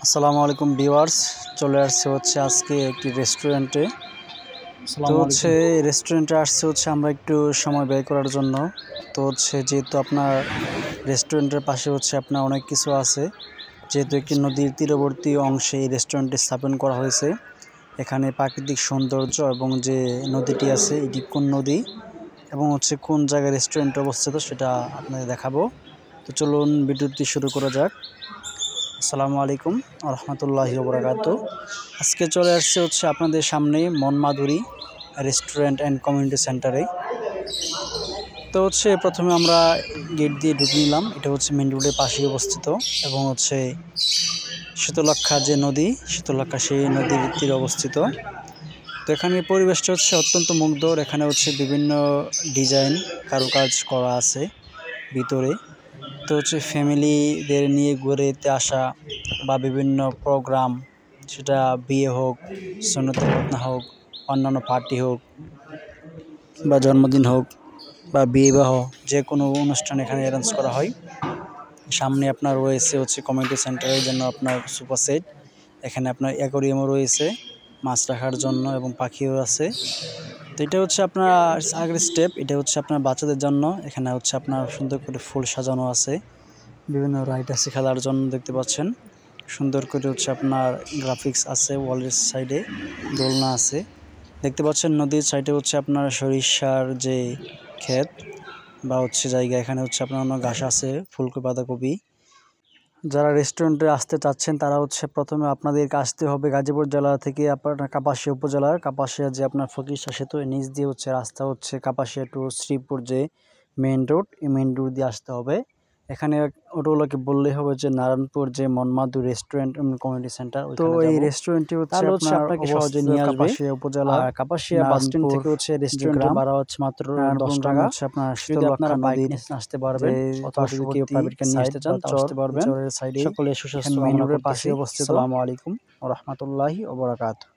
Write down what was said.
আসসালামু আলাইকুম ভিউয়ার্স, চলে আসছে হচ্ছে আজকে একটি রেস্টুরেন্টে। তো হচ্ছে রেস্টুরেন্টে আসছে হচ্ছে আমরা একটু সময় ব্যয় করার জন্য। তো হচ্ছে যেহেতু আপনার রেস্টুরেন্টের পাশে হচ্ছে আপনার অনেক কিছু আছে, যেহেতু একটি নদীর তীরবর্তী অংশে এই রেস্টুরেন্টটি স্থাপন করা হয়েছে। এখানে প্রাকৃতিক সৌন্দর্য এবং যে নদীটি আছে এটি কোন নদী এবং হচ্ছে কোন জায়গায় রেস্টুরেন্ট অবস্থিত সেটা আপনাদের দেখাবো। তো চলুন ভিডিওটি শুরু করা যাক। আসসালামু আলাইকুম রহমতুল্লাহি ওয়া বারাকাতুহু। আজকে চলে আসছে হচ্ছে আপনাদের সামনে মনমাধুরী রেস্টুরেন্ট অ্যান্ড কমিউনিটি সেন্টারে। তো হচ্ছে প্রথমে আমরা গেট দিয়ে ঢুকে নিলাম। এটা হচ্ছে মেন রোডের পাশেই অবস্থিত এবং হচ্ছে শীতলক্ষ্যা যে নদী, শীতলক্ষ্যা সেই নদীর তীরে অবস্থিত। তো এখানে পরিবেশটা হচ্ছে অত্যন্ত মুগ্ধর। এখানে হচ্ছে বিভিন্ন ডিজাইন কারুকাজ করা আছে ভিতরে। তো হচ্ছে ফ্যামিলিদের নিয়ে ঘুরতে আসা বা বিভিন্ন প্রোগ্রাম, সেটা বিয়ে হোক, সুন্নতের খতনা হোক, অন্যান্য পার্টি হোক বা জন্মদিন হোক বা বিবাহ, যে কোনো অনুষ্ঠান এখানে অ্যারেঞ্জ করা হয়। সামনে আপনার রয়েছে হচ্ছে কমিউনিটি সেন্টারের জন্য আপনার সোফা সেট। এখানে আপনার অ্যাকোয়ারিয়ামও রয়েছে মাছ রাখার জন্য এবং পাখিও আছে। তো এটা হচ্ছে আপনার আগের স্টেপ, এটা হচ্ছে আপনার বাচ্চাদের জন্য। এখানে হচ্ছে আপনার সুন্দর করে ফুল সাজানো আছে, বিভিন্ন রাইড আছে খেলার জন্য দেখতে পাচ্ছেন। সুন্দর করে হচ্ছে আপনার গ্রাফিক্স আছে, ওয়ালের সাইডে দোলনা আছে দেখতে পাচ্ছেন। নদীর সাইডে হচ্ছে আপনার সরিষার যে ক্ষেত বা হচ্ছে জায়গা, এখানে হচ্ছে আপনার অন্য ঘাস আছে, ফুলকপি বাঁধাকপি। যারা রেস্টুরেন্টে আসতে চাচ্ছেন তারা হচ্ছে প্রথমে আপনাদেরকে আসতে হবে গাজীপুর জেলা থেকে আপনার কাপাসিয়া উপজেলার কাপাসিয়া যে আপনার ফকিরশা সেতু, নিচ দিয়ে হচ্ছে রাস্তা হচ্ছে কাপাসিয়া টু শ্রীপুর যে মেইন রোড, এই মেইন রোড দিয়ে আসতে হবে। এখানে অটোগুলোকে বললেই হবে যে নারায়ণপুর যে মনমাধুরী রেস্টুরেন্ট কমিউনিটি সেন্টার। তো এই রেস্টুরেন্টটি হচ্ছে আপনাকে সহজে নিয়ে আসবে কাপাসিয়া উপজেলা। কাপাসিয়া বাস স্ট্যান্ড থেকে হচ্ছে রেস্টুরেন্টের ভাড়া হচ্ছে মাত্র 10 টাকা। হচ্ছে আপনার শীতলক্ষ্যা নদীর আসতে পারবেন, অথবা যদি কেউ প্রাইভেট কার নিয়ে আসতে চান তাও আসতে পারবেন। সকলে সুস্বাস্থ্য মেইন রোডের পাশে অবস্থিত। আসসালামু আলাইকুম ওয়া রাহমাতুল্লাহি ওয়া বারাকাতুহু।